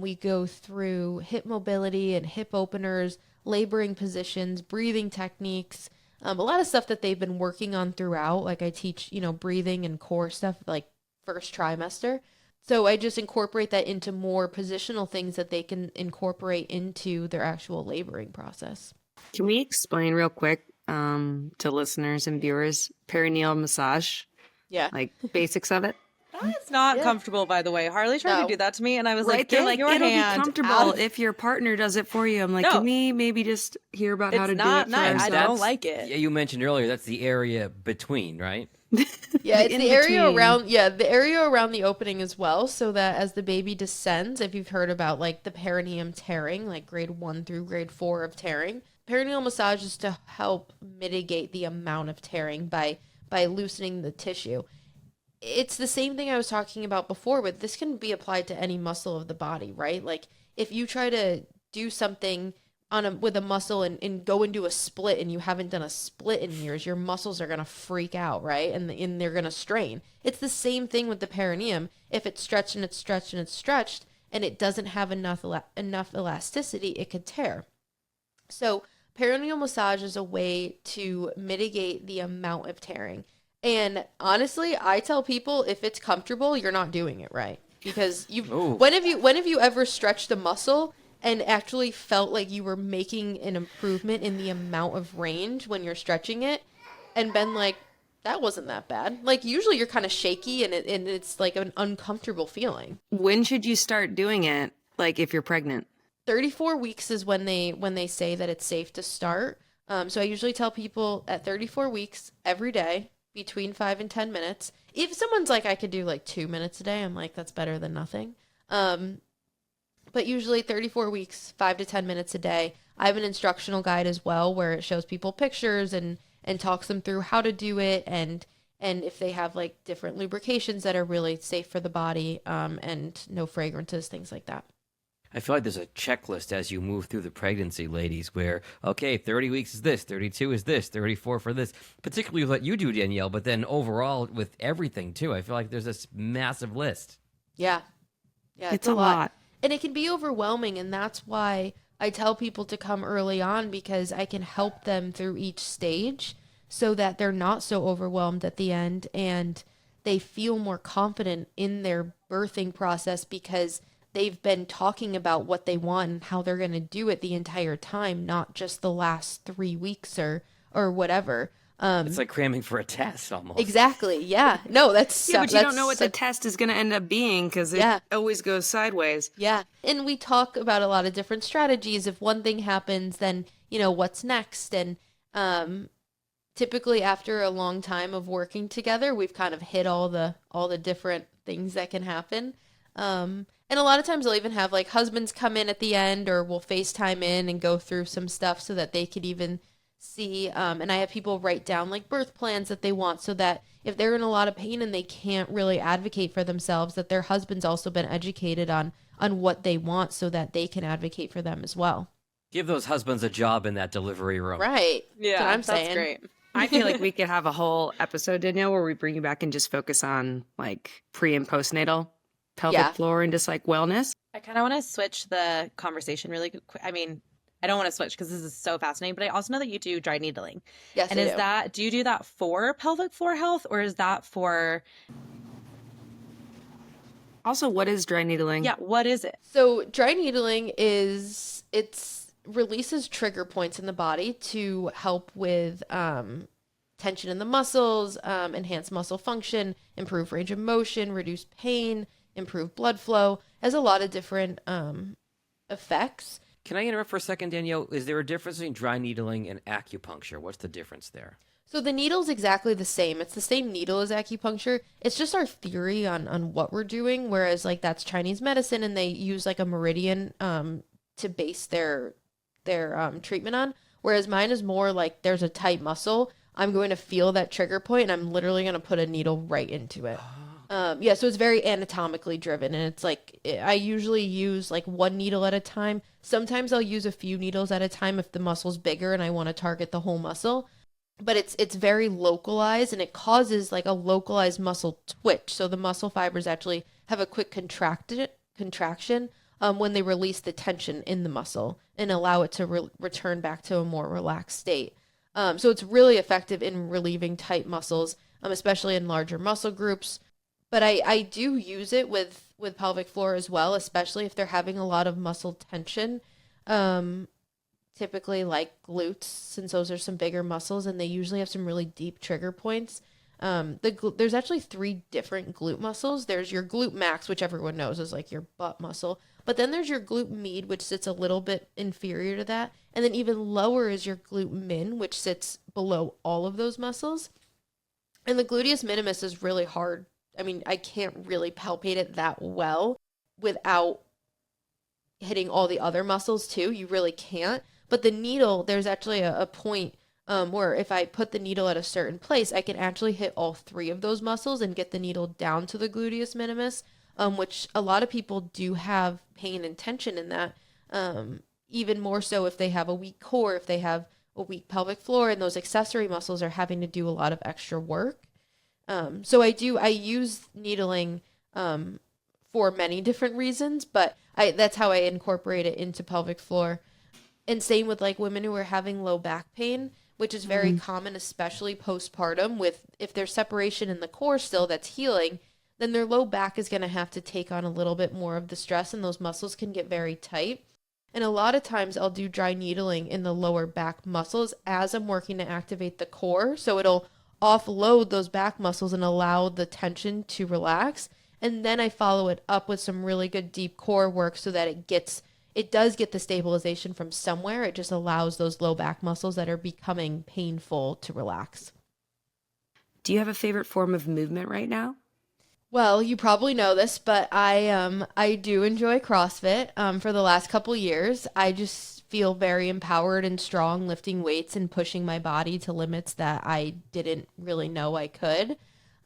We go through hip mobility and hip openers, laboring positions, breathing techniques, a lot of stuff that they've been working on throughout. Like I teach, breathing and core stuff like first trimester. So I just incorporate that into more positional things that they can incorporate into their actual laboring process. Can we explain real quick to listeners and viewers perineal massage? Yeah. Like basics of it? It's not comfortable, by the way. Harley tried to do that to me, and I was like, they're get like, your it'll hand be comfortable out. if your partner does it for you. I'm like, No. can we maybe just hear about how to It's do it not for nice. I ourselves? don't like it. Yeah, you mentioned earlier that's the area between, right? Yeah, it's the area in-between. around, the area around the opening as well, so that as the baby descends, if you've heard about like the perineum tearing, like grade 1 through grade 4 of tearing, perineal massage is to help mitigate the amount of tearing by loosening the tissue. It's the same thing I was talking about before, but this can be applied to any muscle of the body, right? Like if you try to do something with a muscle and go into a split, and you haven't done a split in years, your muscles are going to freak out, right? And they're going to strain. It's the same thing with the perineum. If it's stretched and it's stretched and it's stretched and it doesn't have enough elasticity, it could tear. So perineal massage is a way to mitigate the amount of tearing. And honestly, I tell people, if it's comfortable, you're not doing it right. Because when have you ever stretched a muscle and actually felt like you were making an improvement in the amount of range when you're stretching it, and been like, that wasn't that bad? Like usually you're kind of shaky, and it's like an uncomfortable feeling. When should you start doing it? Like if you're pregnant? 34 weeks is when they say that it's safe to start. So I usually tell people at 34 weeks every day, between 5 and 10 minutes. If someone's like, I could do like 2 minutes a day, I'm like, that's better than nothing. But usually 34 weeks, 5 to 10 minutes a day. I have an instructional guide as well where it shows people pictures and talks them through how to do it, and if they have like different lubrications that are really safe for the body, and no fragrances, things like that. I feel like there's a checklist as you move through the pregnancy, ladies, where, okay, 30 weeks is this, 32 is this, 34 for this, particularly what you do, Danielle, but then overall with everything, too. I feel like there's this massive list. Yeah. Yeah, It's a lot. And it can be overwhelming, and that's why I tell people to come early on, because I can help them through each stage so that they're not so overwhelmed at the end, and they feel more confident in their birthing process because they've been talking about what they want and how they're going to do it the entire time, not just the last 3 weeks or whatever. It's like cramming for a test almost. Exactly. Yeah. No, that's Yeah, but you don't know what the test is going to end up being, because it always goes sideways. Yeah. And we talk about a lot of different strategies. If one thing happens, then, what's next? And typically after a long time of working together, we've kind of hit all the different things that can happen. And a lot of times they'll even have like husbands come in at the end, or we'll FaceTime in and go through some stuff so that they could even see. And I have people write down like birth plans that they want, so that if they're in a lot of pain and they can't really advocate for themselves, that their husband's also been educated on what they want so that they can advocate for them as well. Give those husbands a job in that delivery room. Right. Yeah, That's what I'm that's saying. great. I feel like we could have a whole episode, Danielle, where we bring you back and just focus on like pre and postnatal pelvic floor and just like wellness. I kind of want to switch the conversation really quick. I mean, I don't want to switch because this is so fascinating, but I also know that you do dry needling. Yes, and I do. do you do that for pelvic floor health, or is that for, Also, what is dry needling? yeah, what is it? So dry needling releases trigger points in the body to help with tension in the muscles, enhance muscle function, improve range of motion, reduce pain, improve blood flow. Has a lot of different effects. Can I interrupt for a second, Danielle? Is there a difference between dry needling and acupuncture? What's the difference there? So the needle's exactly the same. It's the same needle as acupuncture. It's just our theory on what we're doing, whereas like that's Chinese medicine and they use like a meridian to base their treatment on. Whereas mine is more like there's a tight muscle. I'm going to feel that trigger point and I'm literally going to put a needle right into it. Yeah, so it's very anatomically driven, and it's like I usually use like one needle at a time. Sometimes I'll use a few needles at a time if the muscle's bigger and I want to target the whole muscle. But it's very localized, and it causes like a localized muscle twitch. So the muscle fibers actually have a quick contraction when they release the tension in the muscle and allow it to return back to a more relaxed state. So it's really effective in relieving tight muscles, especially in larger muscle groups. But I do use it with pelvic floor as well, especially if they're having a lot of muscle tension. Typically like glutes, since those are some bigger muscles and they usually have some really deep trigger points. There's actually 3 different glute muscles. There's your glute max, which everyone knows is like your butt muscle. But then there's your glute med, which sits a little bit inferior to that. And then even lower is your glute min, which sits below all of those muscles. And the gluteus minimus is really hard. I mean, I can't really palpate it that well without hitting all the other muscles too. You really can't. But the needle, there's actually a point where if I put the needle at a certain place, I can actually hit all 3 of those muscles and get the needle down to the gluteus minimus, which a lot of people do have pain and tension in that, even more so if they have a weak core, if they have a weak pelvic floor, and those accessory muscles are having to do a lot of extra work. So I use needling for many different reasons, but that's how I incorporate it into pelvic floor. And same with like women who are having low back pain, which is very common, especially postpartum, if there's separation in the core still that's healing, then their low back is going to have to take on a little bit more of the stress and those muscles can get very tight. And a lot of times I'll do dry needling in the lower back muscles as I'm working to activate the core. So it'll offload those back muscles and allow the tension to relax. And then I follow it up with some really good deep core work so that it does get the stabilization from somewhere. It just allows those low back muscles that are becoming painful to relax. Do you have a favorite form of movement right now? Well, you probably know this, but I do enjoy CrossFit. For the last couple years, I just feel very empowered and strong lifting weights and pushing my body to limits that I didn't really know I could.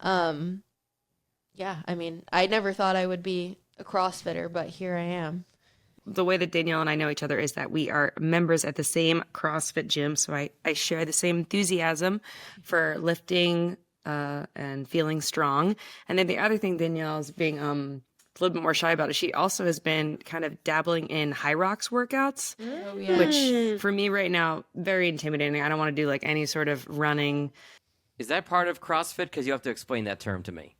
Yeah, I mean, I never thought I would be a CrossFitter, but here I am. The way that Danielle and I know each other is that we are members at the same CrossFit gym. So I share the same enthusiasm for lifting and feeling strong. And then the other thing Danielle is being a little bit more shy about is she also has been kind of dabbling in high rocks workouts, which for me right now, very intimidating. I don't want to do like any sort of running. Is that part of CrossFit? Because you have to explain that term to me.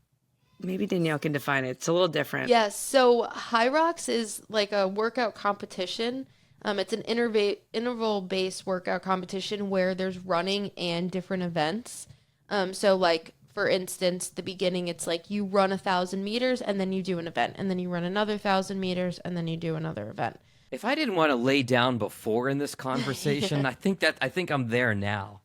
Maybe Danielle can define it. It's a little different. Yes, so High Rocks is like a workout competition. It's an interval-based workout competition where there's running and different events. So like, for instance, the beginning, it's like you run 1,000 meters and then you do an event. And then you run another 1,000 meters and then you do another event. If I didn't want to lay down before in this conversation, I think I'm there now.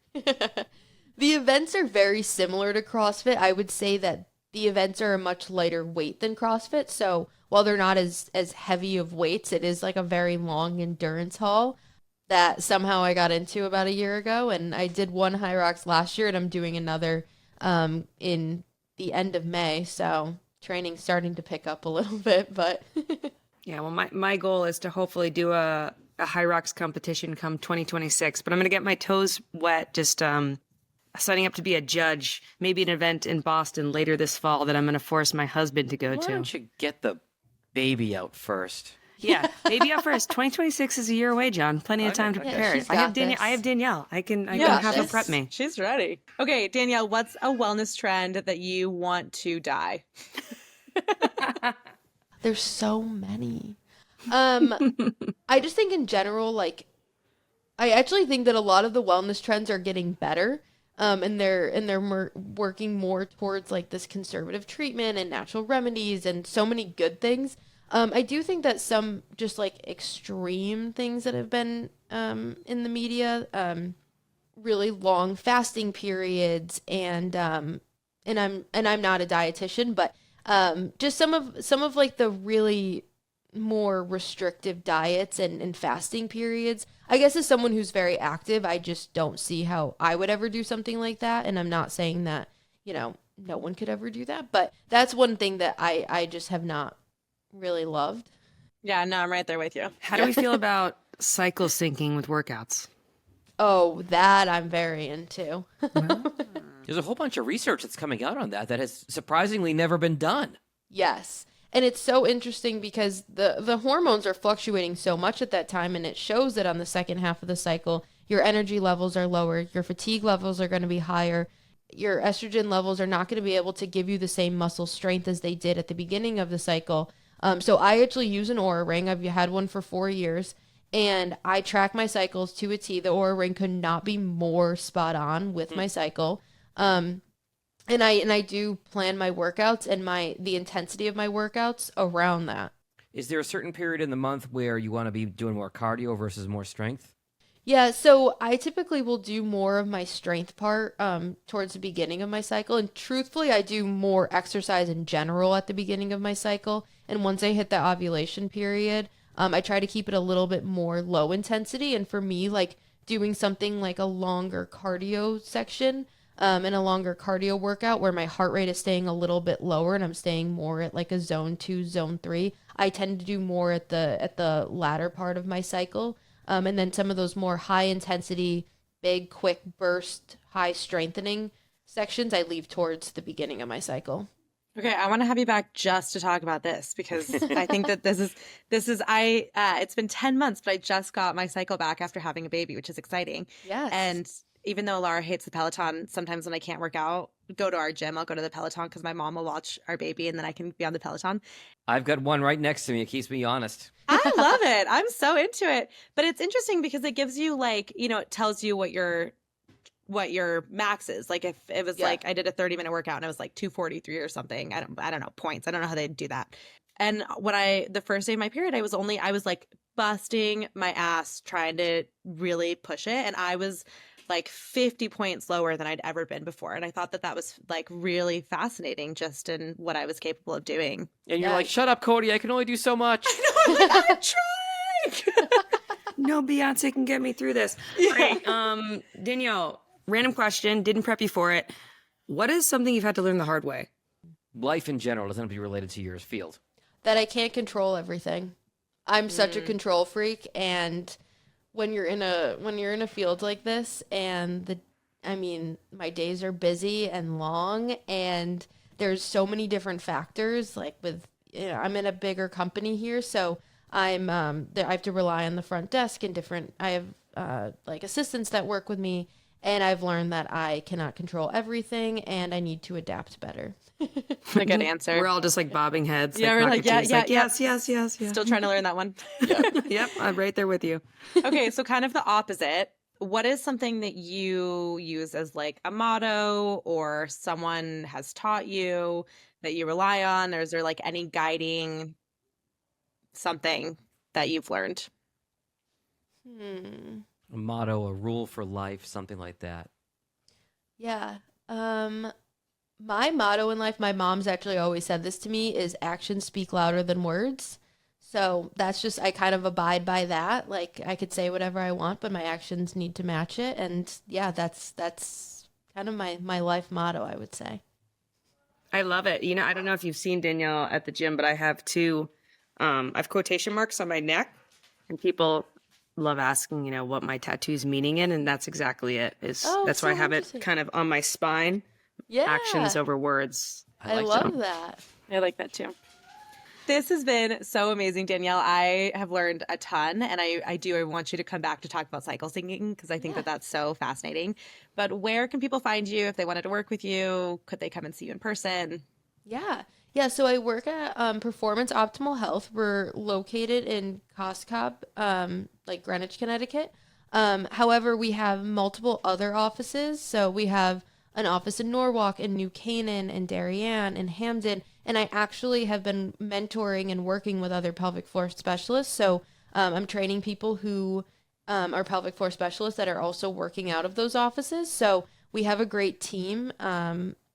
The events are very similar to CrossFit. I would say that the events are a much lighter weight than CrossFit. So while they're not as heavy of weights, it is like a very long endurance haul that somehow I got into about a year ago. And I did one High Rocks last year, and I'm doing another in the end of May. So training's starting to pick up a little bit, but Yeah, well, my goal is to hopefully do a High Rocks competition come 2026, but I'm going to get my toes wet just signing up to be a judge, maybe an event in Boston later this fall that I'm going to force my husband to go Why to. don't you get the baby out first? Yeah, baby out first. 2026 is a year away, John. Plenty of time to Yeah, prepare. she's I have got this. I have Danielle. I can Yeah, have her she's- prep me. She's ready. Okay, Danielle, what's a wellness trend that you want to die? There's so many. I just think in general, like, I actually think that a lot of the wellness trends are getting better. And they're working more towards like this conservative treatment and natural remedies and so many good things. I do think that some just like extreme things that have been in the media, really long fasting periods, and I'm not a dietitian, but just some of like the really more restrictive diets and fasting periods. I guess as someone who's very active, I just don't see how I would ever do something like that. And I'm not saying that, no one could ever do that, but that's one thing that I just have not really loved. Yeah, no, I'm right there with you. How do we feel about cycle syncing with workouts? Oh, that I'm very into. There's a whole bunch of research that's coming out on that has surprisingly never been done. Yes. And it's so interesting because the hormones are fluctuating so much at that time, and it shows that on the second half of the cycle, your energy levels are lower, your fatigue levels are going to be higher, your estrogen levels are not going to be able to give you the same muscle strength as they did at the beginning of the cycle. So I actually use an Aura Ring. I've had one for 4 years, and I track my cycles to a T. The Aura Ring could not be more spot on with my cycle. And I do plan my workouts and the intensity of my workouts around that. Is there a certain period in the month where you want to be doing more cardio versus more strength? Yeah, so I typically will do more of my strength part towards the beginning of my cycle. And truthfully, I do more exercise in general at the beginning of my cycle. And once I hit the ovulation period, I try to keep it a little bit more low intensity. And for me, like doing something like a longer cardio section and a longer cardio workout where my heart rate is staying a little bit lower and I'm staying more at like a zone 2, zone 3, I tend to do more at the latter part of my cycle. And then some of those more high intensity, big, quick burst, high strengthening sections, I leave towards the beginning of my cycle. Okay, I want to have you back just to talk about this because I think that this is it's been 10 months, but I just got my cycle back after having a baby, which is exciting. Yes. And even though Laura hates the Peloton, sometimes when I can't work out, go to our gym, I'll go to the Peloton because my mom will watch our baby and then I can be on the Peloton. I've got one right next to me. It keeps me honest. I love it. I'm so into it. But it's interesting because it gives you like, it tells you what your max is. Like if it was like I did a 30-minute workout and it was like 243 or something. I don't know points. I don't know how they do that. And when the first day of my period, I was like busting my ass trying to really push it. And I was like 50 points lower than I'd ever been before. And I thought that was like really fascinating just in what I was capable of doing. And you're like, shut up, Cody. I can only do so much. I'm like, I'm trying. No Beyonce can get me through this. All right, Danielle, random question, didn't prep you for it. What is something you've had to learn the hard way? Life in general doesn't have to be related to your field. That I can't control everything. I'm such a control freak, and when you're in a field like this and my days are busy and long and there's so many different factors, like with I'm in a bigger company here, so I have to rely on the front desk and I have like assistants that work with me, and I've learned that I cannot control everything and I need to adapt better. A good answer. We're all just like bobbing heads. Yeah, we're like, yes. Still trying to learn that one. Yep, I'm right there with you. Okay, so kind of the opposite. What is something that you use as like a motto or someone has taught you that you rely on? Or is there like any guiding something that you've learned? A motto, a rule for life, something like that. Yeah. My motto in life, my mom's actually always said this to me, is actions speak louder than words. So that's just, I kind of abide by that. Like, I could say whatever I want, but my actions need to match it. And yeah, that's kind of my life motto, I would say. I love it. I don't know if you've seen Danielle at the gym, but I have I have quotation marks on my neck, and people love asking, what my tattoo's meaning in, and that's exactly it. That's why I have it kind of on my spine. Yeah. Actions over words. I love that. I like that too. This has been so amazing, Danielle. I have learned a ton, and I want you to come back to talk about cycle syncing because I think that that's so fascinating. But where can people find you if they wanted to work with you? Could they come and see you in person? Yeah. Yeah, so I work at Performance Optimal Health. We're located in Coscob, like Greenwich, Connecticut. However, we have multiple other offices. So we have an office in Norwalk, in New Canaan, in Darien, in Hamden. And I actually have been mentoring and working with other pelvic floor specialists. So I'm training people who are pelvic floor specialists that are also working out of those offices. So we have a great team.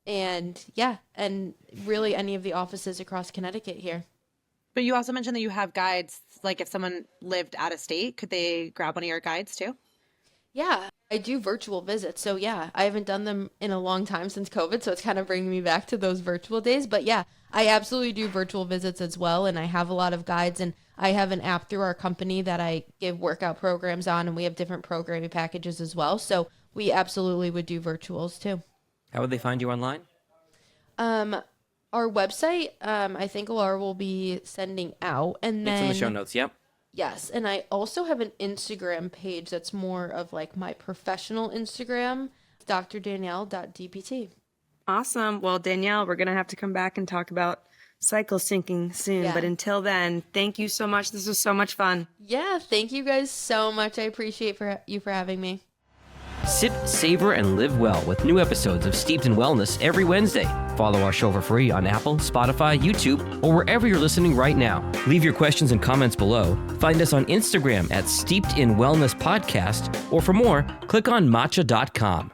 And really any of the offices across Connecticut here. But you also mentioned that you have guides. Like if someone lived out of state, could they grab one of your guides too? Yeah, I do virtual visits. So yeah, I haven't done them in a long time since COVID. So it's kind of bringing me back to those virtual days. But yeah, I absolutely do virtual visits as well. And I have a lot of guides, and I have an app through our company that I give workout programs on, and we have different programming packages as well. So we absolutely would do virtuals too. How would they find you online? Our website, I think Laura will be sending out, and then It's in the show notes. Yep. Yes, and I also have an Instagram page that's more of like my professional Instagram, drdanielle.dpt. Awesome. Well, Danielle, we're going to have to come back and talk about cycle syncing soon. Yeah. But until then, thank you so much. This was so much fun. Yeah, thank you guys so much. I appreciate you for having me. Sip, savor, and live well with new episodes of Steeped in Wellness every Wednesday. Follow our show for free on Apple, Spotify, YouTube, or wherever you're listening right now. Leave your questions and comments below. Find us on Instagram at Steeped in Wellness Podcast, or for more, click on matcha.com.